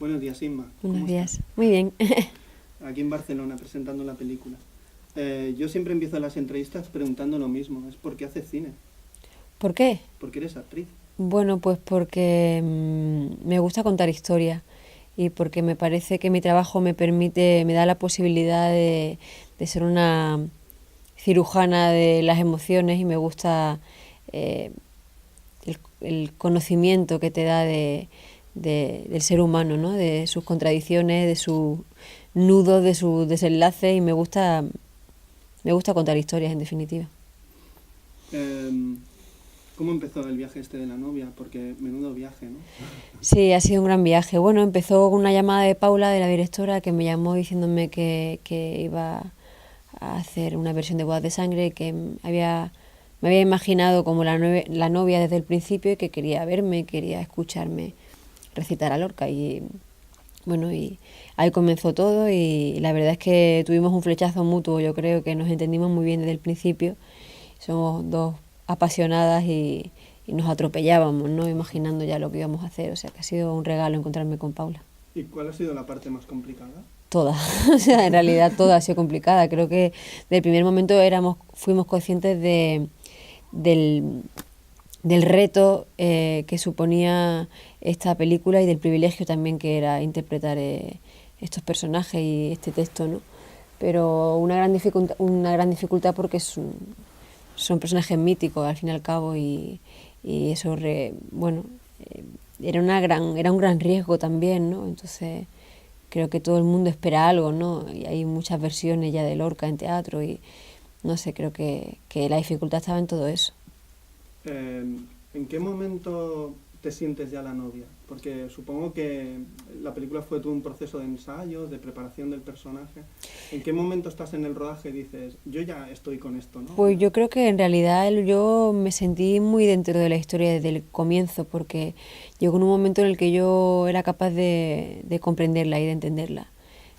Buenos días, Inma. Buenos ¿Cómo estás? días. Muy bien. Aquí en Barcelona, presentando la película. Yo siempre empiezo las entrevistas preguntando lo mismo. Es ¿por qué haces cine? ¿Por qué? ¿Por qué eres actriz? Bueno, pues porque me gusta contar historias y porque me parece que mi trabajo me da la posibilidad de ser una cirujana de las emociones y me gusta eh, el conocimiento que te da del ser humano, ¿no? De sus contradicciones, de sus nudos, de sus desenlaces y me gusta contar historias en definitiva. Eh, ¿Cómo empezó el viaje este de la novia? Porque menudo viaje, ¿no? Sí, ha sido un gran viaje. Bueno, empezó con una llamada de Paula, de la directora, que me llamó diciéndome que iba a hacer una versión de Bodas de Sangre, que me había imaginado como la novia desde el principio y que quería verme, quería escucharme recitar a Lorca. Y bueno, y ahí comenzó todo y la verdad es que tuvimos un flechazo mutuo. Yo creo que nos entendimos muy bien desde el principio. Somos dos apasionadas y nos atropellábamos, ¿no? Imaginando ya lo que íbamos a hacer. O sea, que ha sido un regalo encontrarme con Paula. ¿Y cuál ha sido la parte más complicada? Toda, o sea, en realidad toda ha sido complicada. Creo que desde el primer momento fuimos conscientes del, del reto que suponía esta película y del privilegio también que era interpretar estos personajes y este texto, ¿no? Pero una gran dificultad porque son personajes míticos al fin y al cabo y eso, bueno, era un gran riesgo también, ¿no? Entonces creo que todo el mundo espera algo, ¿no? Y hay muchas versiones ya de Lorca en teatro y no sé, creo que la dificultad estaba en todo eso. ¿En qué momento te sientes ya la novia? Porque supongo que la película fue todo un proceso de ensayos, de preparación del personaje. ¿En qué momento estás en el rodaje y dices, yo ya estoy con esto, ¿no? Pues yo creo que en realidad yo me sentí muy dentro de la historia desde el comienzo, porque llegó en un momento en el que yo era capaz de comprenderla y de entenderla.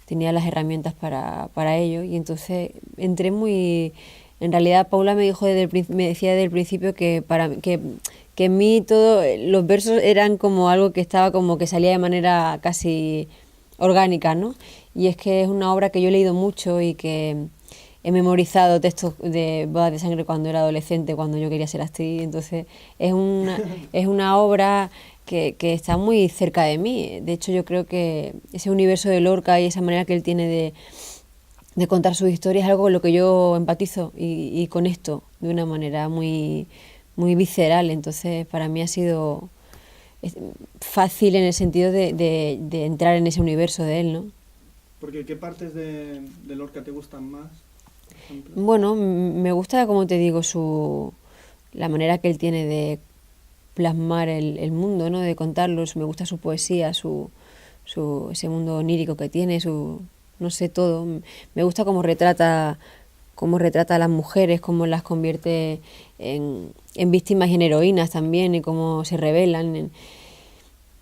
Tenía las herramientas para ello y entonces entré muy... En realidad Paula me dijo me decía desde el principio que en mí los versos eran como algo que estaba como que salía de manera casi orgánica, ¿no? Y es que es una obra que yo he leído mucho y que he memorizado textos de Bodas de Sangre cuando era adolescente, cuando yo quería ser actriz. Entonces es una obra que está muy cerca de mí. De hecho, yo creo que ese universo de Lorca y esa manera que él tiene de contar sus historias es algo con lo que yo empatizo y conecto de una manera muy, muy visceral. Entonces, para mí ha sido fácil en el sentido de entrar en ese universo de él, ¿no? Porque ¿qué partes de Lorca te gustan más, por ejemplo? Bueno, me gusta, como te digo, la manera que él tiene de plasmar el mundo, ¿no? De contarlo. Me gusta su poesía, ese mundo onírico que tiene, no sé, todo. Me gusta cómo retrata a las mujeres, cómo las convierte en víctimas y en heroínas también, y cómo se rebelan.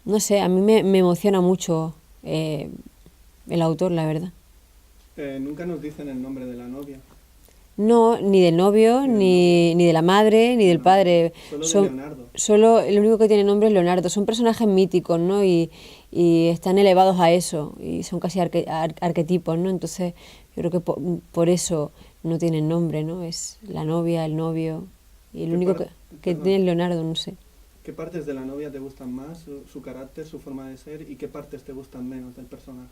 No sé, a mí me emociona mucho el autor, la verdad. Nunca nos dicen el nombre de la novia. No, ni del novio, ni de la madre, ni del No, padre. solo de Leonardo. Solo el único que tiene nombre es Leonardo. Son personajes míticos, ¿no? Y están elevados a eso. Y son casi arquetipos, ¿no? Entonces, yo creo que por eso no tienen nombre, ¿no? Es la novia, el novio. Y el único que tiene es Leonardo, no sé. ¿Qué partes de la novia te gustan más? Su carácter, su forma de ser. ¿Y qué partes te gustan menos del personaje?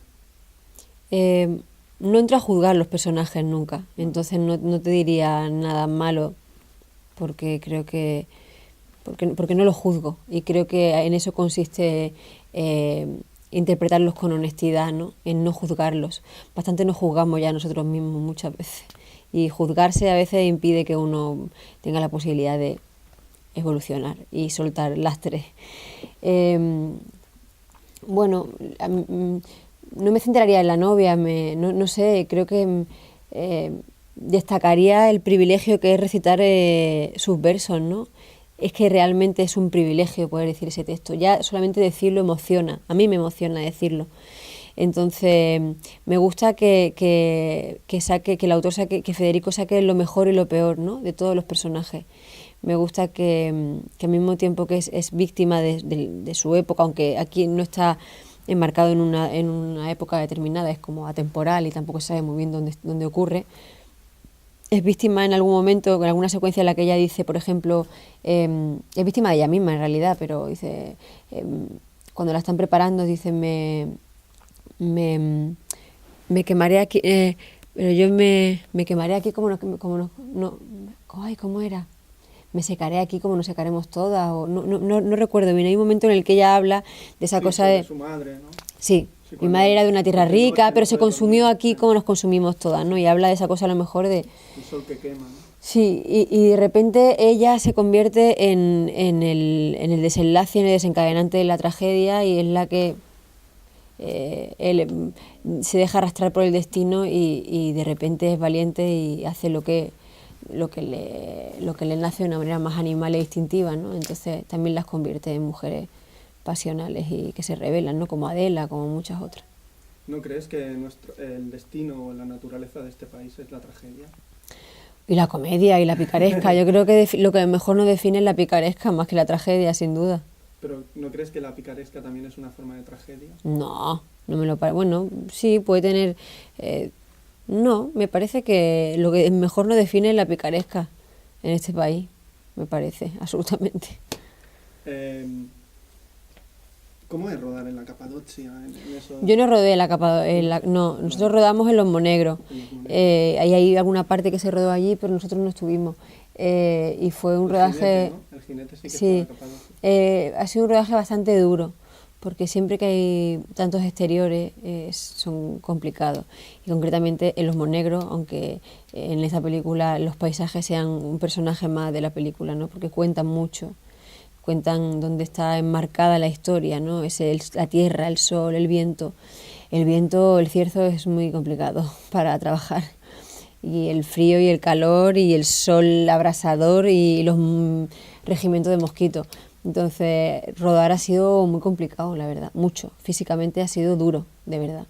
No entro a juzgar los personajes nunca. Entonces no te diría nada malo porque creo que porque no los juzgo y creo que en eso consiste interpretarlos con honestidad, ¿no? En no juzgarlos. Bastante nos juzgamos ya nosotros mismos muchas veces y juzgarse a veces impide que uno tenga la posibilidad de evolucionar y soltar lastres. Bueno, no me centraría en la novia, no sé, creo que destacaría el privilegio que es recitar sus versos, ¿no? Es que realmente es un privilegio poder decir ese texto. Ya solamente decirlo emociona, a mí me emociona decirlo. Entonces, me gusta que el autor saque, que Federico saque lo mejor y lo peor, ¿no? De todos los personajes. Me gusta que al mismo tiempo que es víctima de su época, aunque aquí no está enmarcado en una época determinada, es como atemporal y tampoco se sabe muy bien dónde ocurre. Es víctima en algún momento, en alguna secuencia en la que ella dice, por ejemplo, es víctima de ella misma en realidad, pero dice, cuando la están preparando, dice, me quemaré aquí, pero yo me quemaré aquí ay, ¿cómo era? Me secaré aquí como nos secaremos todas, o no recuerdo bien. Hay un momento en el que ella habla de esa cosa de su madre, ¿no? Sí, Sí, mi madre era de una tierra rica, pero se consumió dormir, aquí como nos consumimos todas, ¿no? Y habla de esa cosa a lo mejor de... el sol que quema, ¿no? Sí, y de repente ella se convierte en el desenlace, en el desencadenante de la tragedia y es la que él se deja arrastrar por el destino y de repente es valiente y hace lo que le nace de una manera más animal e instintiva, ¿no? Entonces también las convierte en mujeres pasionales y que se rebelan, ¿no? Como Adela, como muchas otras. ¿No crees que el destino o la naturaleza de este país es la tragedia? Y la comedia y la picaresca. Yo creo que lo que mejor nos define es la picaresca más que la tragedia, sin duda. ¿Pero no crees que la picaresca también es una forma de tragedia? No me lo parece. Bueno, sí, puede tener... no, me parece que lo que mejor nos define es la picaresca en este país. Me parece, absolutamente. ¿Cómo es rodar en la Capadocia? Yo no rodé en la Capadocia, no, nosotros rodamos en Los Monegros. Hay alguna parte que se rodó allí, pero nosotros no estuvimos. Y fue un rodaje... Jinete, ¿no? El jinete sí que sí, fue en la Capadocia. ha sido un rodaje bastante duro, porque siempre que hay tantos exteriores son complicados. Y concretamente en Los Monegros, aunque en esta película los paisajes sean un personaje más de la película, ¿no? Porque cuentan mucho. Cuentan dónde está enmarcada la historia, ¿no? Es la tierra, el sol, el viento. El cierzo es muy complicado para trabajar. Y el frío y el calor y el sol abrasador y los regimientos de mosquitos. Entonces, rodar ha sido muy complicado, la verdad, mucho. Físicamente ha sido duro, de verdad.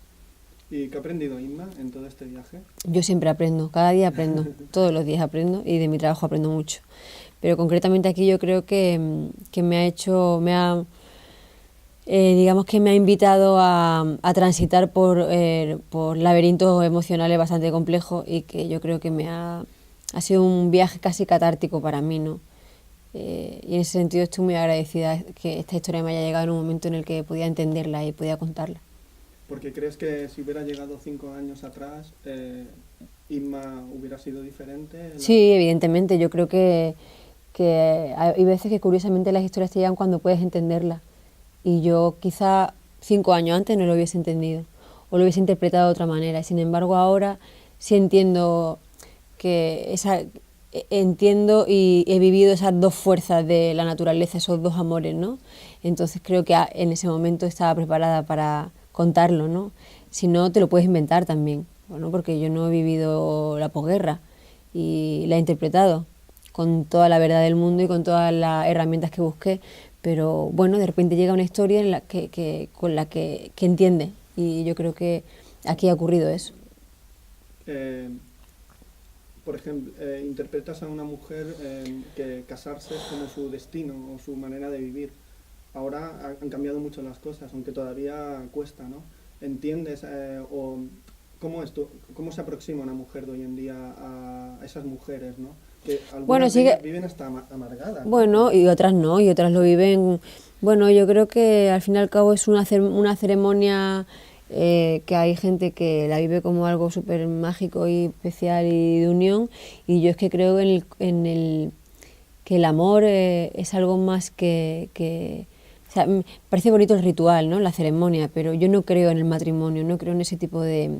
¿Y qué ha aprendido Inma en todo este viaje? Yo siempre aprendo, cada día aprendo, todos los días aprendo y de mi trabajo aprendo mucho. Pero concretamente aquí yo creo que digamos que me ha invitado a transitar por laberintos emocionales bastante complejos y que yo creo que ha sido un viaje casi catártico para mí, ¿no? Y en ese sentido estoy muy agradecida que esta historia me haya llegado en un momento en el que podía entenderla y podía contarla. ¿Porque crees que si hubiera llegado 5 años atrás, Inma hubiera sido diferente? Sí, evidentemente, yo creo que hay veces que curiosamente las historias te llegan cuando puedes entenderlas. Y yo quizá 5 años antes no lo hubiese entendido o lo hubiese interpretado de otra manera. Sin embargo, ahora sí entiendo entiendo y he vivido esas dos fuerzas de la naturaleza, esos dos amores, ¿no? Entonces creo que en ese momento estaba preparada para contarlo, ¿no? Si no, te lo puedes inventar también, bueno, porque yo no he vivido la posguerra y la he interpretado con toda la verdad del mundo y con todas las herramientas que busqué, pero bueno, de repente llega una historia en con la que entiende y yo creo que aquí ha ocurrido eso. Por ejemplo, interpretas a una mujer que casarse es como su destino o su manera de vivir. Ahora han cambiado mucho las cosas, aunque todavía cuesta, ¿no? ¿Entiendes cómo se aproxima una mujer de hoy en día a esas mujeres, ¿no? Que algunas viven hasta amargadas. Bueno, y otras no, y otras lo viven... Bueno, yo creo que al fin y al cabo es una ceremonia que hay gente que la vive como algo súper mágico y especial y de unión, y yo es que creo que el amor es algo más que o sea, me parece bonito el ritual, ¿no? La ceremonia, pero yo no creo en el matrimonio, no creo en ese tipo de...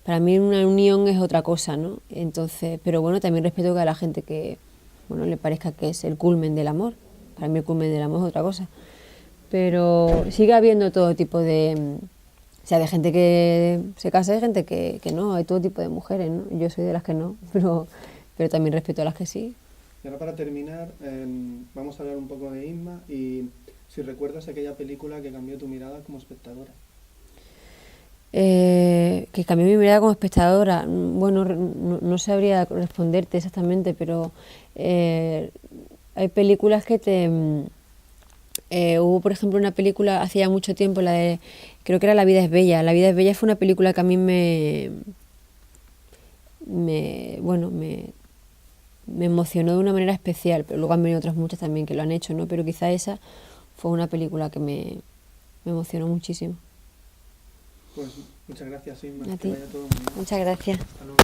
Para mí una unión es otra cosa, ¿no? Entonces, pero bueno, también respeto que a la gente que, bueno, le parezca que es el culmen del amor. Para mí el culmen del amor es otra cosa. Pero sigue habiendo todo tipo de... O sea, de gente que se casa y de gente que no, hay todo tipo de mujeres, ¿no? Yo soy de las que no, pero también respeto a las que sí. Y ahora para terminar, vamos a hablar un poco de Inma y si recuerdas aquella película que cambió tu mirada como espectadora. Que cambió mi mirada como espectadora. Bueno, no sabría responderte exactamente, pero hay películas que Hubo, por ejemplo, una película hacía mucho tiempo, creo que era La vida es bella. La vida es bella fue una película que a mí bueno, me emocionó de una manera especial, pero luego han venido otras muchas también que lo han hecho, ¿no? Pero quizá esa fue una película que me emocionó muchísimo. Pues muchas gracias, Inma. A Que ti. vaya todo muy bien. Muchas gracias. Hasta luego.